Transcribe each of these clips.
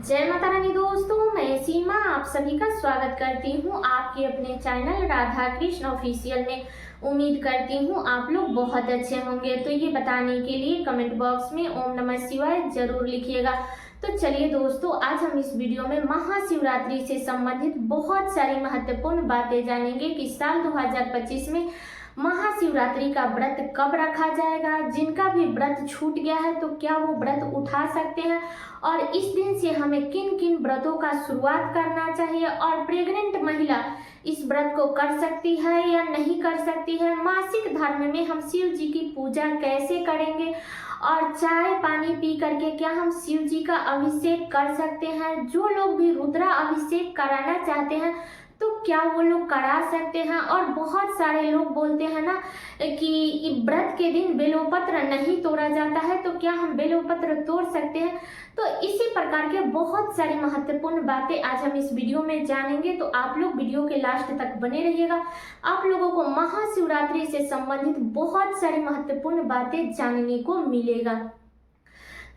जय माता रानी दोस्तों, मैं सीमा आप सभी का स्वागत करती हूँ आपके अपने चैनल राधा कृष्ण ऑफिशियल में। उम्मीद करती हूँ आप लोग बहुत अच्छे होंगे। तो ये बताने के लिए कमेंट बॉक्स में ओम नमः शिवाय जरूर लिखिएगा। तो चलिए दोस्तों, आज हम इस वीडियो में महाशिवरात्रि से संबंधित बहुत सारी महत्वपूर्ण बातें जानेंगे कि साल 2025 में महाशिवरात्रि का व्रत कब रखा जाएगा। जिनका भी व्रत छूट गया है तो क्या वो व्रत उठा सकते हैं, और इस दिन से हमें किन किन व्रतों का शुरुआत करना चाहिए, और प्रेग्नेंट महिला इस व्रत को कर सकती है या नहीं कर सकती है। मासिक धर्म में हम शिव जी की पूजा कैसे करेंगे, और चाय पानी पी करके क्या हम शिव जी का अभिषेक कर सकते हैं। जो लोग भी रुद्रा अभिषेक कराना चाहते हैं तो क्या वो लोग करा सकते हैं। और बहुत सारे लोग बोलते हैं ना कि व्रत के दिन बेलोपत्र नहीं तोड़ा जाता है, तो क्या हम बेलोपत्र तोड़ सकते हैं। तो इसी प्रकार के बहुत सारी महत्वपूर्ण बातें आज हम इस वीडियो में जानेंगे। तो आप लोग वीडियो के लास्ट तक बने रहिएगा। आप लोगों को महाशिवरात्रि से संबंधित बहुत सारी महत्वपूर्ण बातें जानने को मिलेगा।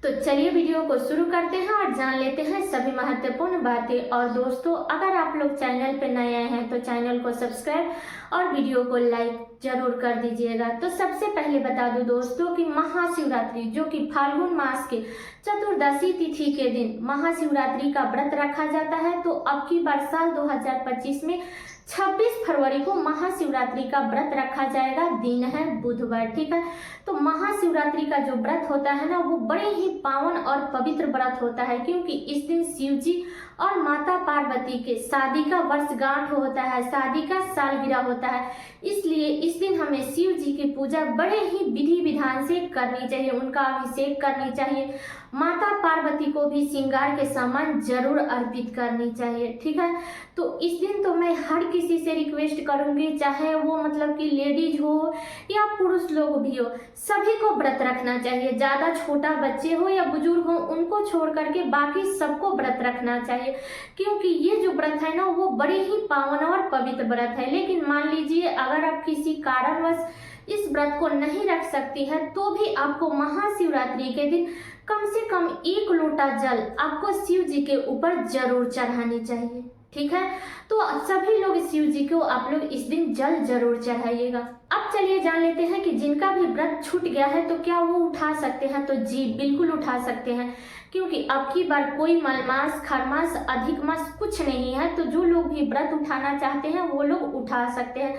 तो चलिए वीडियो को शुरू करते हैं और जान लेते हैं सभी महत्वपूर्ण बातें। और दोस्तों, अगर आप लोग चैनल पर नए आए हैं तो चैनल को सब्सक्राइब और वीडियो को लाइक जरूर कर दीजिएगा। तो सबसे पहले बता दूं दोस्तों कि महाशिवरात्रि जो कि फाल्गुन मास के चतुर्दशी तिथि के दिन महाशिवरात्रि का व्रत रखा जाता है। तो अब की बार साल 2025 में 26 फरवरी को महाशिवरात्रि का व्रत रखा जाएगा। दिन है बुधवार, ठीक है। तो महाशिवरात्रि का जो व्रत होता है ना, वो बड़े ही पावन और पवित्र व्रत होता है, क्योंकि इस दिन शिव जी और माता पार्वती के शादी का वर्षगांठ होता है, शादी का सालगिरह होता है। इसलिए इस दिन हमें शिव जी की पूजा बड़े ही विधि विधान से करनी चाहिए, उनका अभिषेक करनी चाहिए। माता पार्वती को भी श्रृंगार के सामान जरूर अर्पित करनी चाहिए, ठीक है। तो इस दिन तो मैं हर किसी से रिक्वेस्ट करूंगी, चाहे वो मतलब कि लेडीज हो या पुरुष लोग भी हो, सभी को व्रत रखना चाहिए। ज्यादा छोटा बच्चे हो या बुजुर्ग हो, उनको छोड़ करके बाकी सबको व्रत रखना चाहिए, क्योंकि ये जो व्रत है ना, वो बड़े ही पावन और पवित्र व्रत है। लेकिन मान लीजिए अगर आप किसी कारणवश इस व्रत को नहीं रख सकती है, तो भी आपको महाशिवरात्रि के दिन कम से कम 1 लोटा जल आपको शिव जी के ऊपर जरूर चढ़ानी चाहिए, ठीक है। तो सभी लोग शिव जी को आप लोग इस दिन जल जरूर चढ़ाइएगा। अब चलिए जान लेते हैं कि जिनका भी व्रत छूट गया है तो क्या वो उठा सकते हैं। तो जी बिल्कुल उठा सकते हैं, क्योंकि अब की बार कोई मलमास खरमास अधिक मास कुछ नहीं है। तो जो लोग भी व्रत उठाना चाहते हैं वो लोग उठा सकते हैं।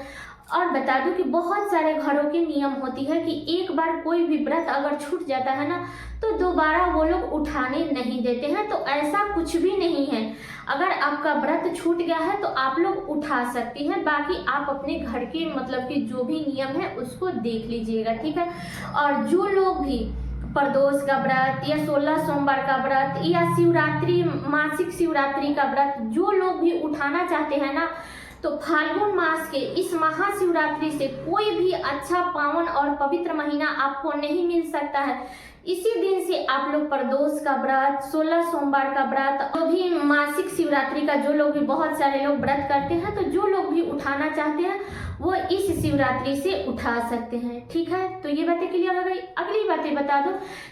और बता दूं कि बहुत सारे घरों की नियम होती है कि एक बार कोई भी व्रत अगर छूट जाता है ना, तो दोबारा वो लोग उठाने नहीं देते हैं। तो ऐसा कुछ भी नहीं है। अगर आपका व्रत छूट गया है तो आप लोग उठा सकती हैं। बाकी आप अपने घर के मतलब कि जो भी नियम है उसको देख लीजिएगा, ठीक है। और जो लोग भी प्रदोष का व्रत या 16 सोमवार का व्रत या शिवरात्रि मासिक शिवरात्रि का व्रत जो लोग भी उठाना चाहते हैं ना, तो फाल्गुन मास के इस महाशिवरात्रि से कोई भी अच्छा पावन और पवित्र महीना आपको नहीं मिल सकता है। इसी दिन से आप लोग प्रदोष का व्रत, 16 सोमवार का व्रत, जो भी मासिक शिवरात्रि का जो लोग भी बहुत सारे लोग व्रत करते हैं, तो जो लोग भी उठाना चाहते हैं वो इस शिवरात्रि से उठा सकते हैं, ठीक है। तो ये बातें क्लियर हो गई। अगली बातें बता दो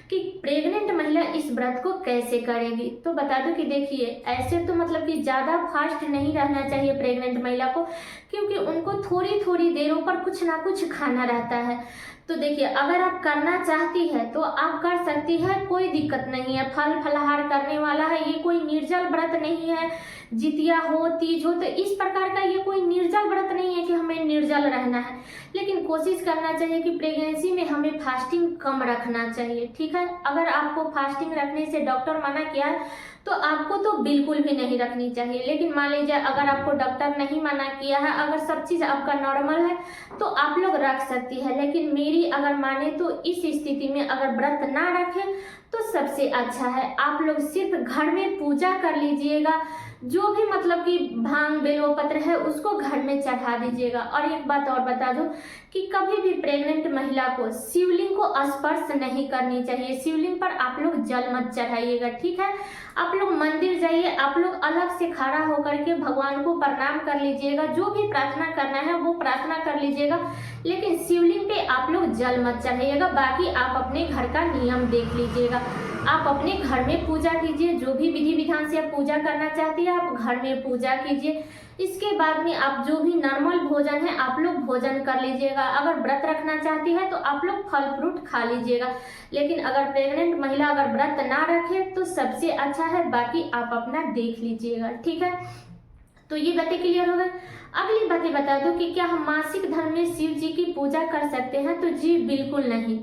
कि प्रेग्नेंट महिला इस व्रत को कैसे करेगी। तो बता दो कि देखिए, ऐसे तो मतलब कि ज्यादा फास्ट नहीं रहना चाहिए प्रेग्नेंट महिला को, क्योंकि उनको थोड़ी थोड़ी देरों पर कुछ ना कुछ खाना रहता है। तो देखिए, अगर आप करना चाहती है तो आप कर सकती है, कोई दिक्कत नहीं है। फल फलाहार करने वाला है, ये कोई निर्जल व्रत नहीं है। जितिया हो तीज हो, तो इस प्रकार का ये कोई निर्जल व्रत नहीं है कि हमें निर्जल रहना है। लेकिन कोशिश करना चाहिए कि प्रेगनेंसी में हमें फास्टिंग कम रखना चाहिए, ठीक है। अगर आपको फास्टिंग रखने से डॉक्टर मना किया है तो आपको तो बिल्कुल भी नहीं रखनी चाहिए। लेकिन मान लीजिए अगर आपको डॉक्टर नहीं मना किया है, अगर सब चीज़ आपका नॉर्मल है, तो आप लोग रख सकती है। लेकिन मेरी अगर माने तो इस स्थिति में अगर व्रत ना रखें तो सबसे अच्छा है आप लोग सिर्फ घर में पूजा कर लीजिएगा। जो भी मतलब कि भांग बेलपत्र है उसको घर में चढ़ा दीजिएगा। और एक बात और बता दूं कि कभी भी प्रेग्नेंट महिला को शिवलिंग को स्पर्श नहीं करनी चाहिए। शिवलिंग पर आप लोग जल मत चढ़ाइएगा, ठीक है। आप लोग मंदिर जाइए, आप लोग अलग से खड़ा होकर के भगवान को प्रणाम कर लीजिएगा, जो भी प्रार्थना करना है वो प्रार्थना कर लीजिएगा, लेकिन शिवलिंग पे आप लोग जल मत चढ़ाइएगा। बाकी आप अपने घर का नियम देख लीजिएगा, आप अपने घर में पूजा कीजिए, जो भी विधि विधान से आप पूजा करना चाहती है आप घर में पूजा कीजिए। इसके बाद में आप जो भी नॉर्मल भोजन है आप लोग भोजन कर लीजिएगा। अगर व्रत रखना चाहती है तो आप लोग फल फ्रूट खा लीजिएगा, लेकिन अगर प्रेग्नेंट महिला अगर व्रत ना रखे तो सबसे अच्छा है, बाकी आप अपना देख लीजिएगा, ठीक है। तो ये बातें क्लियर हो गई। अगली बातें बता दो कि क्या हम मासिक धर्म में शिव जी की पूजा कर सकते हैं? तो जी बिल्कुल नहीं।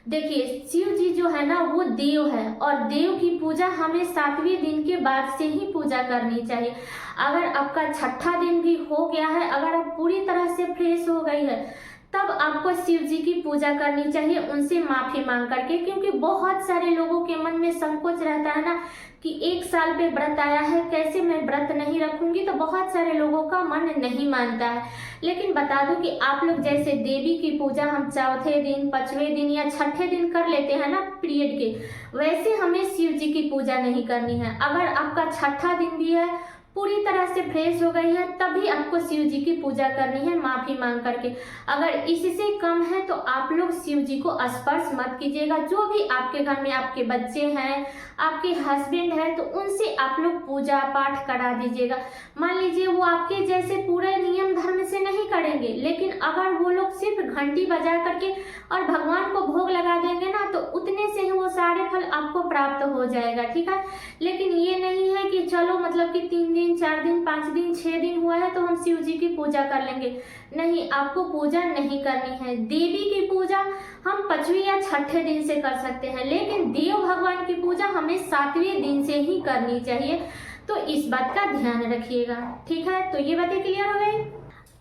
देखिए, शिव जी जो है ना वो देव है, और देव की पूजा हमें 7वें दिन के बाद से ही पूजा करनी चाहिए। अगर आपका 6ठा दिन भी हो गया है, अगर आप पूरी तरह से फ्रेश हो गई है, तब आपको शिव जी की पूजा करनी चाहिए, उनसे माफी मांग करके। क्योंकि बहुत सारे लोगों के मन में संकोच रहता है ना कि 1 साल पे व्रत आया है, कैसे मैं व्रत नहीं रखूंगी, तो बहुत सारे लोगों का मन नहीं मानता है। लेकिन बता दूं कि आप लोग जैसे देवी की पूजा हम 4थे दिन, 5वें दिन या 6ठे दिन कर लेते हैं ना पीरियड के, वैसे हमें शिव जी की पूजा नहीं करनी है। अगर आपका 6ठा दिन भी है, पूरी तरह से फ्रेश हो गई है, तभी आपको शिव जी की पूजा करनी है माफी मांग करके। अगर इससे कम है तो आप लोग शिव जी को स्पर्श मत कीजिएगा। जो भी आपके घर में आपके बच्चे हैं, आपके हस्बैंड है, तो उनसे आप लोग पूजा पाठ करा दीजिएगा। मान लीजिए वो आपके जैसे पूरे नियम धर्म से नहीं करेंगे, लेकिन अगर वो लोग सिर्फ घंटी बजा करके और भगवान को भोग लगा देंगे ना, तो उतने से ही वो सारे फल आपको प्राप्त हो जाएगा, ठीक है। लेकिन ये नहीं है कि चलो मतलब कि 3 दिन 4 दिन 5 दिन 6 दिन हुआ है तो हम शिव जी की पूजा कर लेंगे। नहीं, आपको पूजा नहीं करनी है। देवी की पूजा हम 5वें या 6ठे दिन से कर सकते हैं, लेकिन देव भगवान की पूजा हमें 7वें दिन से ही करनी चाहिए। तो इस बात का ध्यान रखिएगा, ठीक है। तो ये बातें क्लियर हो गई।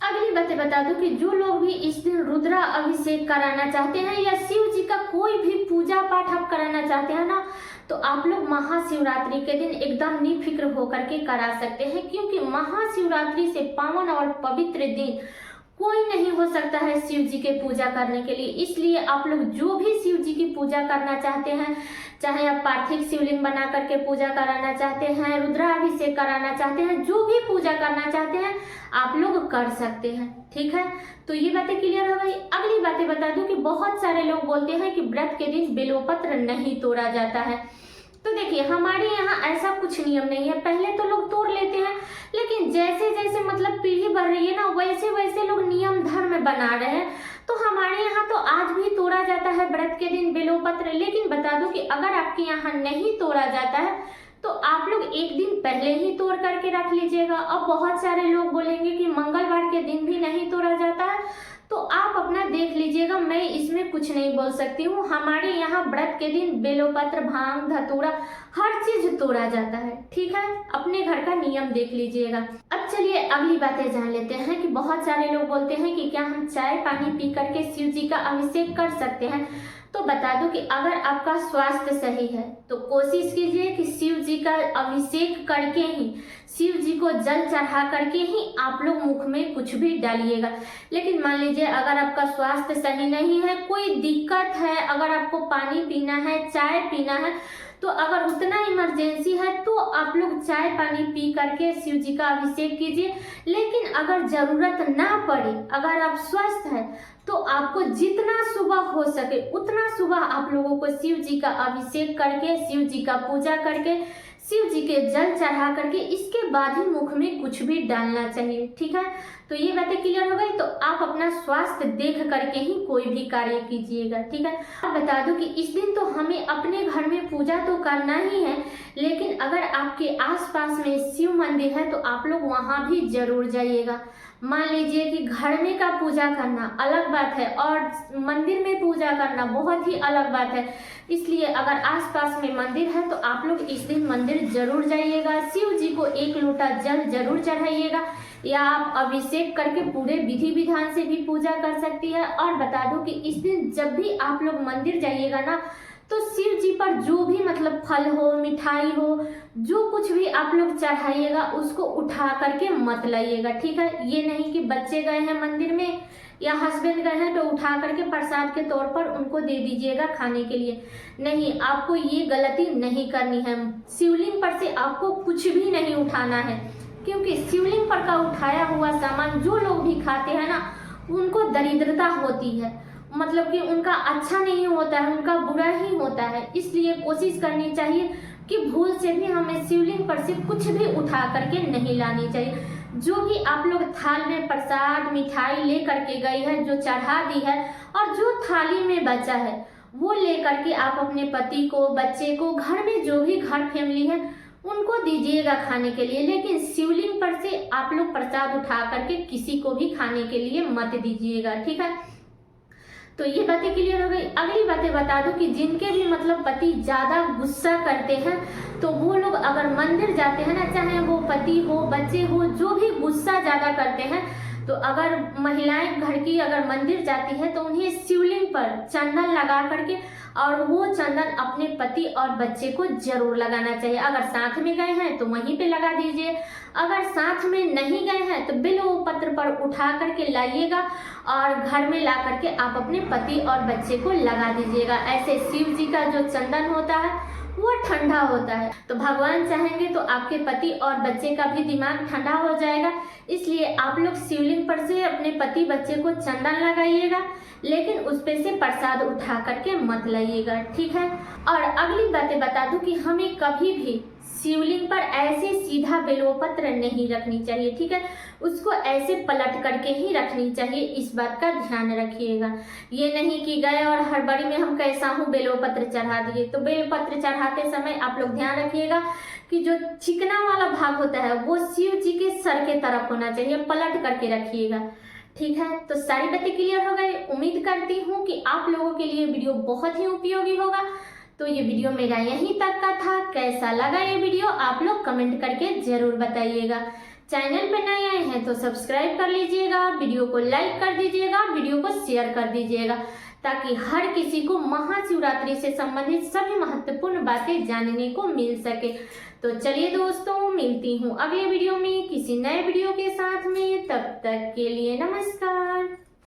अगली बातें बता दूं कि जो लोग भी इस दिन रुद्रा अभिषेक कराना चाहते हैं या शिव जी का कोई भी पूजा पाठ आप कराना चाहते हैं ना, तो आप लोग महाशिवरात्रि के दिन एकदम निफिक्र होकर के करा सकते हैं। क्योंकि महाशिवरात्रि से पावन और पवित्र दिन कोई नहीं हो सकता है शिव जी के पूजा करने के लिए। इसलिए आप लोग जो भी शिव जी की पूजा करना चाहते हैं, चाहे आप पार्थिव शिवलिंग बना करके पूजा कराना चाहते हैं, रुद्राभिषेक कराना चाहते हैं, जो भी पूजा करना चाहते हैं आप लोग कर सकते हैं, ठीक है। तो ये बातें क्लियर हो गई। अगली बातें बता दूं कि बहुत सारे लोग बोलते हैं कि व्रत के दिन बेलपत्र नहीं तोड़ा जाता है। तो देखिए, हमारे यहाँ ऐसा कुछ नियम नहीं है। पहले तो लोग तोड़ लेते हैं, लेकिन जैसे जैसे मतलब पीढ़ी बढ़ रही है ना, वैसे वैसे लोग नियम धर्म बना रहे हैं। तो हमारे यहाँ तो आज भी तोड़ा जाता है व्रत के दिन बेलपत्र। लेकिन बता दूं कि अगर आपके यहाँ नहीं तोड़ा जाता है तो आप लोग 1 दिन पहले ही तोड़ करके रख लीजिएगा। अब बहुत सारे लोग बोलेंगे कि मंगलवार के दिन भी नहीं तोड़ा जाता है, तो आप अपना देख लीजिएगा, मैं इसमें कुछ नहीं बोल सकती हूँ। हमारे यहाँ व्रत के दिन बेलपत्र, भांग, धतूरा हर चीज तोड़ा जाता है, ठीक है। अपने घर का नियम देख लीजिएगा। अब चलिए अगली बातें जान लेते हैं कि बहुत सारे लोग बोलते हैं कि क्या हम चाय पानी पी करके शिव जी का अभिषेक कर सकते हैं। तो बता दूं कि अगर आपका स्वास्थ्य सही है तो कोशिश कीजिए कि शिव जी का अभिषेक करके ही, शिव जी को जल चढ़ा करके ही आप लोग मुख में कुछ भी डालिएगा। लेकिन मान लीजिए अगर आपका स्वास्थ्य सही नहीं है, कोई दिक्कत है, अगर आपको पानी पीना है, चाय पीना है, तो अगर उतना इमरजेंसी है तो आप लोग चाय पानी पी करके शिव जी का अभिषेक कीजिए। लेकिन अगर जरूरत ना पड़े, अगर आप स्वस्थ हैं, तो आपको जितना सुबह हो सके उतना सुबह आप लोगों को शिव जी का अभिषेक करके, शिव जी का पूजा करके, शिव जी के जल चढ़ा करके इसके बाद ही मुख में कुछ भी डालना चाहिए, ठीक है। तो ये बातें क्लियर हो गई। तो आप अपना स्वास्थ्य देख करके ही कोई भी कार्य कीजिएगा, ठीक है। अब बता दूं कि इस दिन तो हमें अपने घर में पूजा तो करना ही है, लेकिन अगर आपके आसपास में शिव मंदिर है तो आप लोग वहां भी जरूर जाइएगा। मान लीजिए कि घर में का पूजा करना अलग बात है और मंदिर में पूजा करना बहुत ही अलग बात है। इसलिए अगर आसपास में मंदिर है तो आप लोग इस दिन मंदिर जरूर जाइएगा। शिव जी को 1 लोटा जल जरूर चढ़ाइएगा, या आप अभिषेक करके पूरे विधि विधान से भी पूजा कर सकती है। और बता दूं कि इस दिन जब भी आप लोग मंदिर जाइएगा ना, तो शिव जी पर जो भी मतलब फल हो, मिठाई हो, जो कुछ भी आप लोग चढ़ाइएगा उसको उठा करके मत लाइएगा, ठीक है। ये नहीं कि बच्चे गए हैं मंदिर में या हस्बैंड गए हैं तो उठा करके प्रसाद के तौर पर उनको दे दीजिएगा खाने के लिए। नहीं, आपको ये गलती नहीं करनी है। शिवलिंग पर से आपको कुछ भी नहीं उठाना है, क्योंकि शिवलिंग पर का उठाया हुआ सामान जो लोग भी खाते हैं ना, उनको दरिद्रता होती है, मतलब कि उनका अच्छा नहीं होता है, उनका बुरा ही होता है। इसलिए कोशिश करनी चाहिए कि भूल से भी हमें शिवलिंग पर से कुछ भी उठा करके नहीं लानी चाहिए। जो भी आप लोग थाल में प्रसाद मिठाई ले करके गई है, जो चढ़ा दी है, और जो थाली में बचा है वो ले करके आप अपने पति को, बच्चे को, घर में जो भी घर फैमिली है उनको दीजिएगा खाने के लिए। लेकिन शिवलिंग पर से आप लोग प्रसाद उठा करके किसी को भी खाने के लिए मत दीजिएगा, ठीक है। तो ये बातें क्लियर हो गई। अगली बातें बता दूं कि जिनके भी मतलब पति ज़्यादा गुस्सा करते हैं, तो वो लोग अगर मंदिर जाते हैं ना, चाहे वो पति हो, बच्चे हो, जो भी गुस्सा ज़्यादा करते हैं, तो अगर महिलाएं घर की अगर मंदिर जाती है तो उन्हें शिवलिंग पर चंदन लगा करके और वो चंदन अपने पति और बच्चे को जरूर लगाना चाहिए। अगर साथ में गए हैं तो वहीं पे लगा दीजिए, अगर साथ में नहीं गए हैं तो बिल्व पत्र पर उठा करके लाइएगा और घर में ला करके आप अपने पति और बच्चे को लगा दीजिएगा। ऐसे शिव जी का जो चंदन होता है वो ठंडा होता है, तो भगवान चाहेंगे तो आपके पति और बच्चे का भी दिमाग ठंडा हो जाएगा। इसलिए आप लोग शिवलिंग पर से अपने पति बच्चे को चंदन लगाइएगा, लेकिन उस पे से प्रसाद उठा करके मत लाइएगा, ठीक है। और अगली बातें बता दूं कि हमें कभी भी शिवलिंग पर ऐसे सीधा बेलपत्र नहीं रखनी चाहिए, ठीक है। उसको ऐसे पलट करके ही रखनी चाहिए, इस बात का ध्यान रखिएगा। ये नहीं कि गए और हड़बड़ी में हम कैसा हूँ बेलपत्र चढ़ा दिए। तो बेलपत्र चढ़ाते समय आप लोग ध्यान रखिएगा कि जो चिकना वाला भाग होता है वो शिव जी के सर के तरफ होना चाहिए, पलट करके रखिएगा, ठीक है। तो सारी बातें क्लियर हो गई। उम्मीद करती हूँ कि आप लोगों के लिए वीडियो बहुत ही उपयोगी होगा। तो ये वीडियो मेरा यहीं तक का था। कैसा लगा ये वीडियो आप लोग कमेंट करके जरूर बताइएगा। चैनल पे नए आए हैं तो सब्सक्राइब कर लीजिएगा, वीडियो को लाइक कर दीजिएगा, वीडियो को शेयर कर दीजिएगा, ताकि हर किसी को महाशिवरात्रि से संबंधित सभी महत्वपूर्ण बातें जानने को मिल सके। तो चलिए दोस्तों, मिलती हूँ अगले वीडियो में किसी नए वीडियो के साथ में। तब तक के लिए नमस्कार।